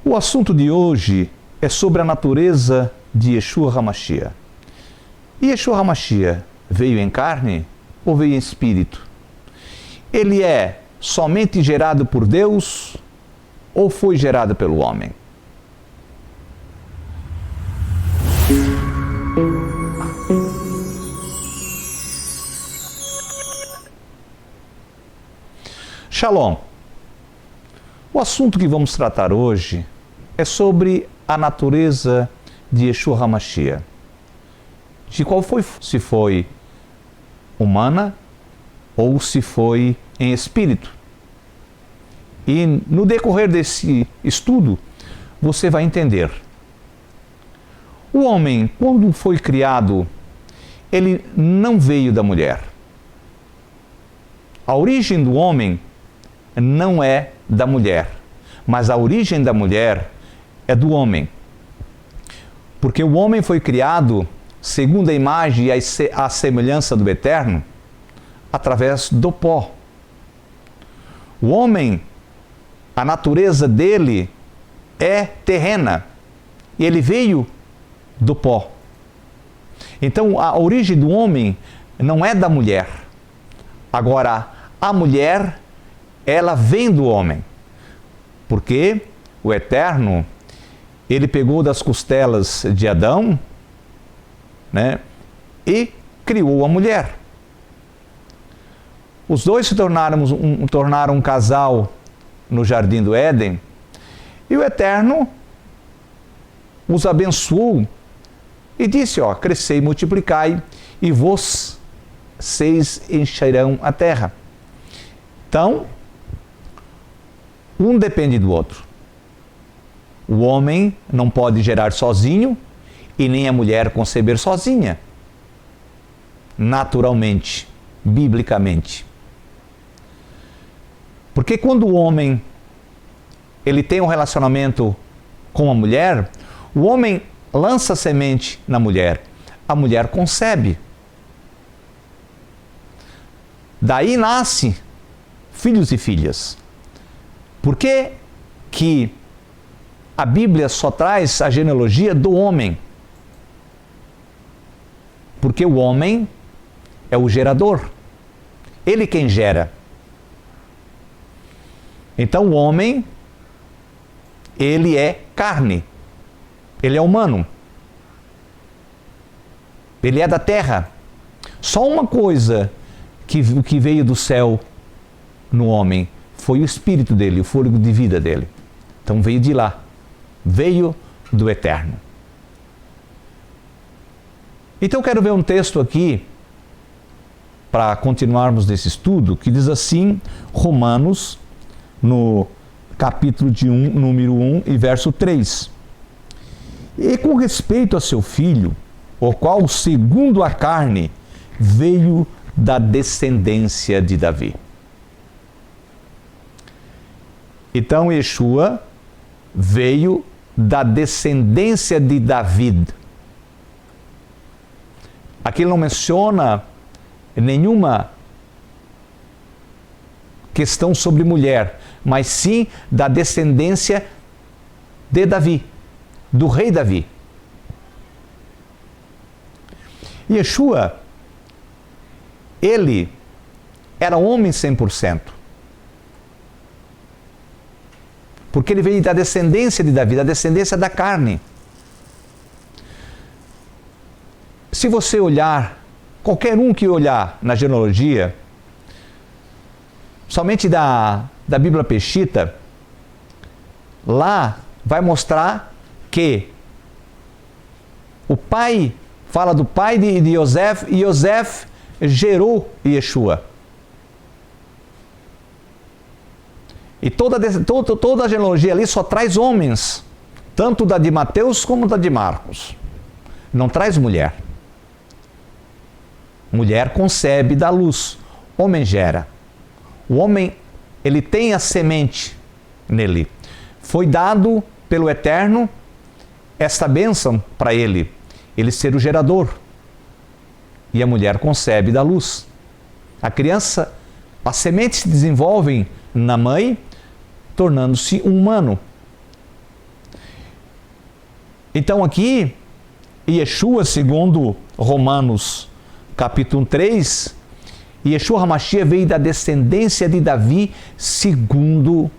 O assunto de hoje é sobre a natureza de Yeshua HaMashiach. E Yeshua HaMashiach veio em carne ou veio em espírito? Ele é somente gerado por Deus ou foi gerado pelo homem? Shalom! O assunto que vamos tratar hoje é sobre a natureza de Yeshua HaMashiach. De qual foi, se foi humana ou se foi em espírito. E no decorrer desse estudo, você vai entender. O homem, quando foi criado, ele não veio da mulher. A origem do homem não é da mulher, mas a origem da mulher é do homem. Porque o homem foi criado segundo a imagem e a semelhança do Eterno, através do pó. O homem, a natureza dele é terrena, e ele veio do pó. Então, a origem do homem não é da mulher. Agora, a mulher, ela vem do homem, porque o Eterno, ele pegou das costelas de Adão, e criou a mulher. Os dois se tornaram um casal no Jardim do Éden, e o Eterno os abençoou e disse, crescei e multiplicai, e vocês encherão a terra. Então, um depende do outro. O homem não pode gerar sozinho e nem a mulher conceber sozinha. Naturalmente, biblicamente. Porque quando o homem ele tem um relacionamento com a mulher, o homem lança semente na mulher, a mulher concebe. Daí nasce filhos e filhas. Por que que a Bíblia só traz a genealogia do homem? Porque o homem é o gerador. Ele quem gera. Então o homem, ele é carne. Ele é humano. Ele é da terra. Só uma coisa que veio do céu no homem foi o espírito dele, o fôlego de vida dele. Então veio de lá. Veio do Eterno. Então eu quero ver um texto aqui, para continuarmos nesse estudo, que diz assim, Romanos, no capítulo número 1 e verso 3. E com respeito a seu filho, o qual, segundo a carne, veio da descendência de Davi. Então, Yeshua veio da descendência de Davi. Aqui não menciona nenhuma questão sobre mulher, mas sim da descendência de Davi, do rei Davi. Yeshua, ele era homem 100%. Porque ele veio da descendência de Davi, da descendência da carne. Se você olhar, qualquer um que olhar na genealogia, somente da Bíblia Peshitta, lá vai mostrar que o pai, fala do pai de Yosef, e Yosef gerou Yeshua. E toda a genealogia ali só traz homens, tanto da de Mateus como da de Marcos. Não traz mulher. Mulher concebe da luz, homem gera. O homem, ele tem a semente nele. Foi dado pelo Eterno esta bênção para ele ser o gerador. E a mulher concebe da luz. A criança, as sementes se desenvolvem na mãe, tornando-se um humano. Então aqui, Yeshua, segundo Romanos capítulo 3, Yeshua HaMashiach veio da descendência de Davi segundo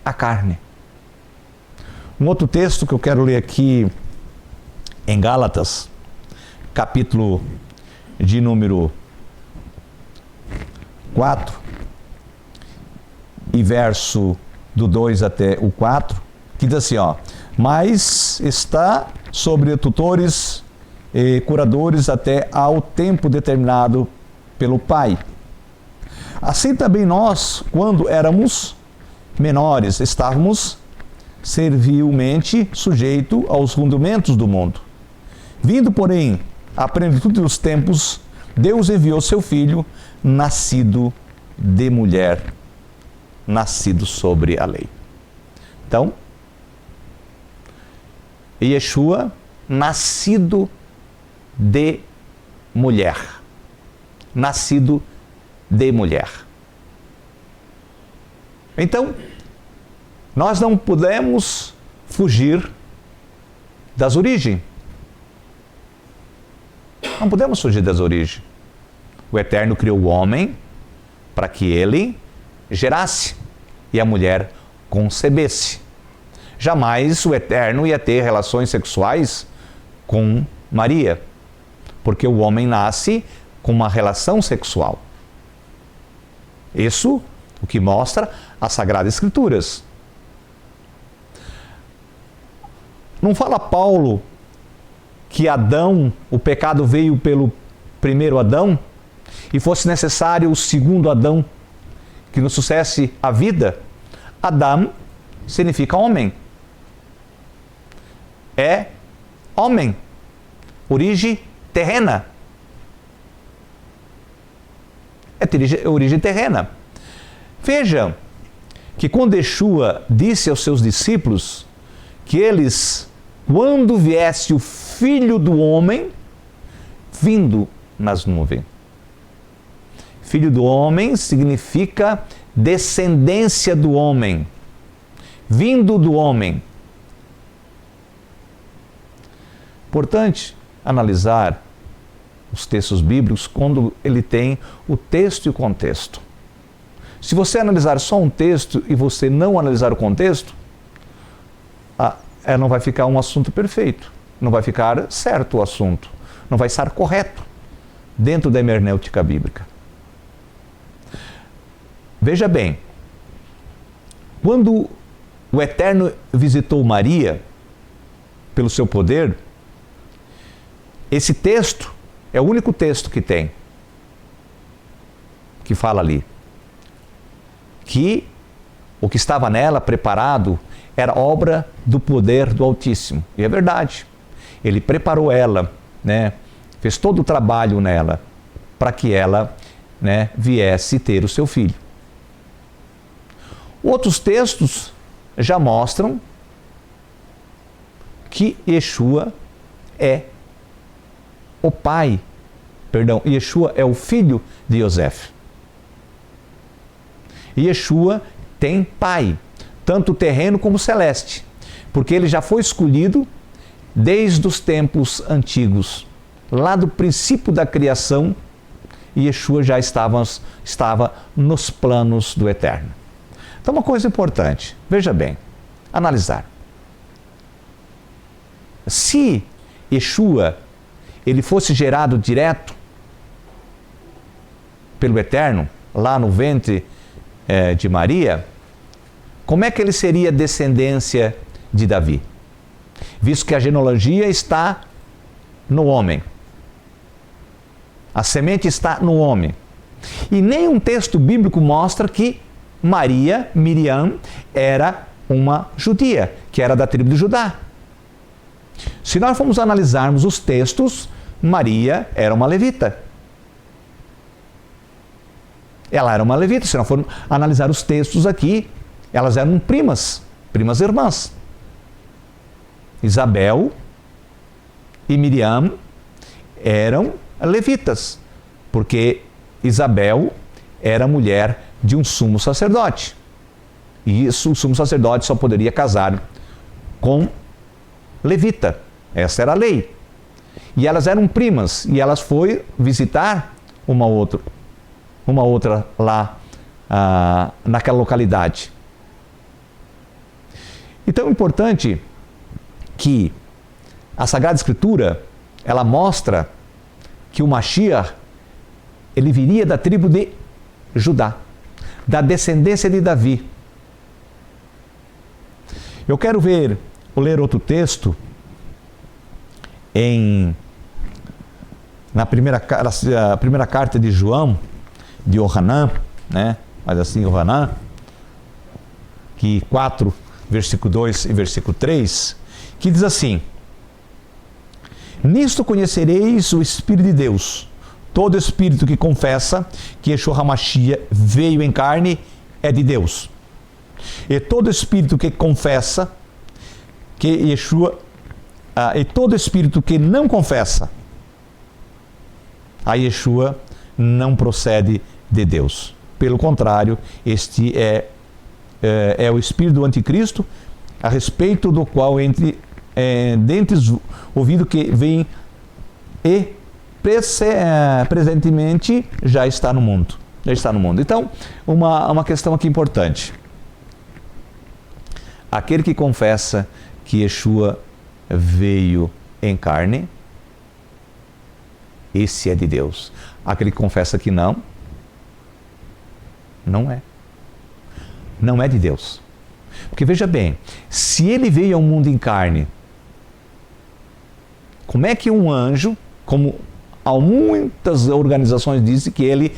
a carne. Um outro texto que eu quero ler aqui em Gálatas, capítulo de número 4, e verso do 2 até o 4, que diz assim, mas está sobre tutores e curadores até ao tempo determinado pelo Pai. Assim também nós, quando éramos menores, estávamos servilmente sujeitos aos rudimentos do mundo. Vindo, porém, à plenitude dos tempos, Deus enviou seu Filho, nascido de mulher, nascido sobre a lei. Então, Yeshua, nascido de mulher. Nascido de mulher. Então, nós não podemos fugir das origens. Não podemos fugir das origens. O Eterno criou o homem para que ele gerasse e a mulher concebesse. Jamais o Eterno ia ter relações sexuais com Maria, porque o homem nasce com uma relação sexual. Isso o que mostra as Sagradas Escrituras. Não fala Paulo que Adão, o pecado veio pelo primeiro Adão e fosse necessário o segundo Adão que nos sucesse a vida? Adão significa homem. É homem. Origem terrena. É origem terrena. Veja que quando Yeshua disse aos seus discípulos que eles, quando viesse o Filho do Homem, vindo nas nuvens. Filho do Homem significa descendência do homem, vindo do homem. Importante analisar os textos bíblicos quando ele tem o texto e o contexto. Se você analisar só um texto e você não analisar o contexto, não vai ficar um assunto perfeito, não vai ficar certo o assunto, não vai estar correto dentro da hermenêutica bíblica. Veja bem, quando o Eterno visitou Maria pelo seu poder, esse texto é o único texto que tem, que fala ali, que o que estava nela preparado era obra do poder do Altíssimo. E é verdade. Ele preparou ela, fez todo o trabalho nela, para que ela viesse ter o seu filho. Outros textos já mostram que Yeshua é o pai, Yeshua é o filho de Yosef. Yeshua tem pai, tanto terreno como celeste, porque ele já foi escolhido desde os tempos antigos. Lá do princípio da criação, Yeshua já estava nos planos do Eterno. Então, uma coisa importante, veja bem, analisar. Se Yeshua ele fosse gerado direto pelo Eterno, lá no ventre de Maria, como é que ele seria descendência de Davi? Visto que a genealogia está no homem. A semente está no homem. E nenhum texto bíblico mostra que Miriam, era uma judia, que era da tribo de Judá. Se nós formos analisarmos os textos, Maria era uma levita. Ela era uma levita. Se nós formos analisar os textos aqui, elas eram primas irmãs. Isabel e Miriam eram levitas, porque Isabel era mulher de um sumo sacerdote. E isso, o sumo sacerdote só poderia casar com levita. Essa era a lei. E elas eram primas, e elas foram visitar uma outra lá naquela localidade. Então é importante que a Sagrada Escritura, ela mostra que o Mashiach, ele viria da tribo de Judá, da descendência de Davi. Eu quero ler outro texto na primeira carta de João, de Yohanan, né? Mas assim, Yohanan, que 4, versículo 2 e versículo 3, que diz assim: nisto conhecereis o Espírito de Deus. Todo espírito que confessa que Yeshua HaMashiach veio em carne é de Deus. E todo espírito que confessa que Yeshua, e todo espírito que não confessa a Yeshua não procede de Deus. Pelo contrário, este é o espírito do anticristo, a respeito do qual dentes ouvido que vem e presentemente já está no mundo. Então, uma questão aqui importante. Aquele que confessa que Yeshua veio em carne, esse é de Deus. Aquele que confessa que não é. Não é de Deus. Porque veja bem, se ele veio ao mundo em carne, como é que um anjo, como muitas organizações dizem que ele,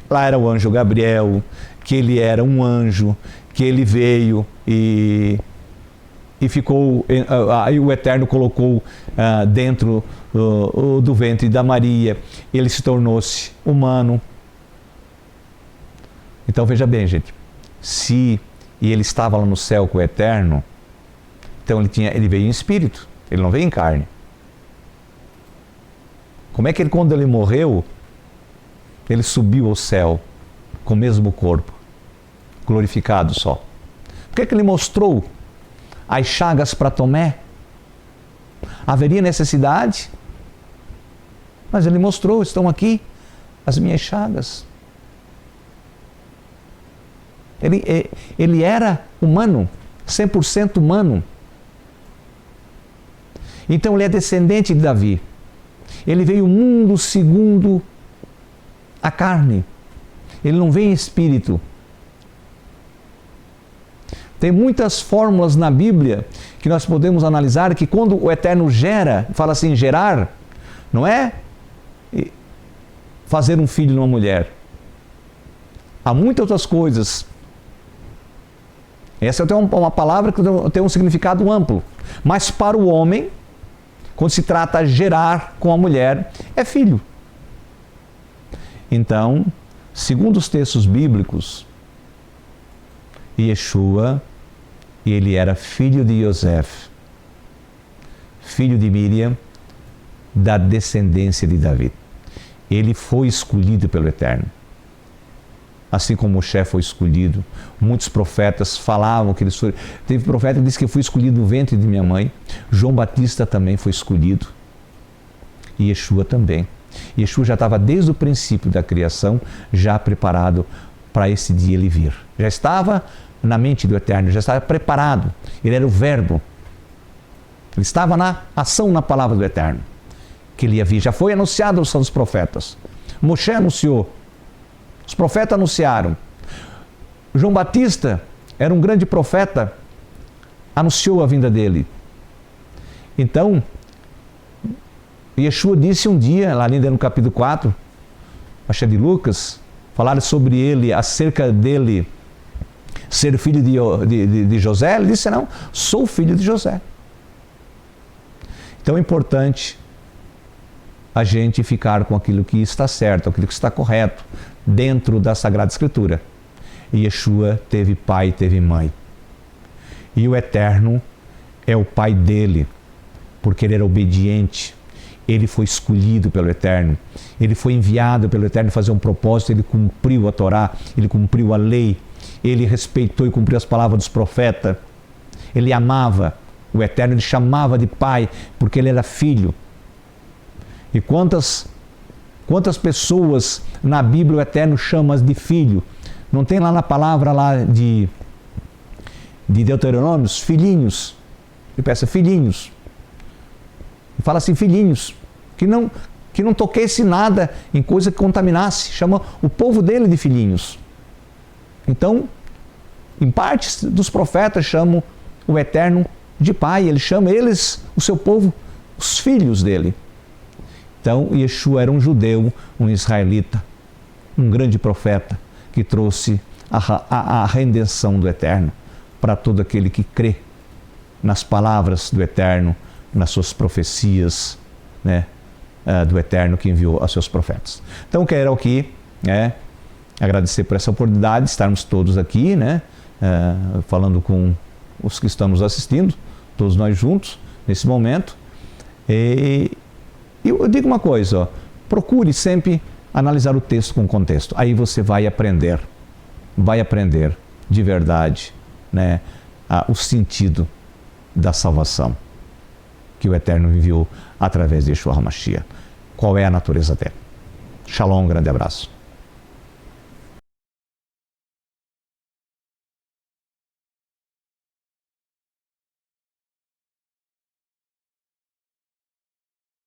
lá era o anjo Gabriel, que ele era um anjo, que ele veio e ficou, aí o Eterno colocou dentro do ventre da Maria, ele se tornou-se humano. Então veja bem, gente, se ele estava lá no céu com o Eterno, então ele veio em espírito, ele não veio em carne. Como é que quando ele morreu, ele subiu ao céu com o mesmo corpo, glorificado só? Por que ele mostrou as chagas para Tomé? Haveria necessidade? Mas ele mostrou, estão aqui as minhas chagas. Ele era humano, 100% humano. Então ele é descendente de Davi. Ele veio ao mundo segundo a carne. Ele não veio em espírito. Tem muitas fórmulas na Bíblia que nós podemos analisar, que quando o Eterno gera, fala assim, gerar, não é fazer um filho numa mulher. Há muitas outras coisas. Essa é uma palavra que tem um significado amplo. Mas para o homem, quando se trata de gerar com a mulher, é filho. Então, segundo os textos bíblicos, Yeshua, ele era filho de Yosef, filho de Miriam, da descendência de Davi. Ele foi escolhido pelo Eterno. Assim como Moshe foi escolhido, muitos profetas falavam que eles foram. Teve profeta que disse que eu fui escolhido no ventre de minha mãe. João Batista também foi escolhido. E Yeshua também. Yeshua já estava desde o princípio da criação, já preparado para esse dia ele vir. Já estava na mente do Eterno, já estava preparado. Ele era o Verbo. Ele estava na ação, na palavra do Eterno, que ele ia vir. Já foi anunciado aos santos profetas. Moshe anunciou. Os profetas anunciaram. João Batista era um grande profeta, anunciou a vinda dele. Então, Yeshua disse um dia, lá ainda no capítulo 4, acho que é de Lucas, falaram sobre ele, acerca dele ser filho de José. Ele disse, não, sou filho de José. Então é importante a gente ficar com aquilo que está certo, aquilo que está correto, dentro da Sagrada Escritura. E Yeshua teve pai, teve mãe. E o Eterno é o pai dele, porque ele era obediente. Ele foi escolhido pelo Eterno. Ele foi enviado pelo Eterno fazer um propósito. Ele cumpriu a Torá, ele cumpriu a lei. Ele respeitou e cumpriu as palavras dos profetas. Ele amava O Eterno ele chamava de Pai, porque ele era filho. E quantas pessoas na Bíblia o Eterno chama de filho? Não tem lá na palavra lá de Deuteronômio, filhinhos. Ele peça filhinhos. Ele fala assim, filhinhos, que não toquesse nada em coisa que contaminasse. Chama o povo dele de filhinhos. Então, em partes dos profetas chamam o Eterno de Pai. Ele chama eles, o seu povo, os filhos dele. Então, Yeshua era um judeu, um israelita, um grande profeta que trouxe a redenção do Eterno para todo aquele que crê nas palavras do Eterno, nas suas profecias, né, do Eterno que enviou aos seus profetas. Então, quero aqui agradecer por essa oportunidade de estarmos todos aqui, né, falando com os que estamos assistindo, todos nós juntos, nesse momento. E eu digo uma coisa, ó, procure sempre analisar o texto com contexto. Aí você vai aprender de verdade, né, o sentido da salvação que o Eterno enviou através de Yeshua HaMashiach. Qual é a natureza dele? Shalom, um grande abraço.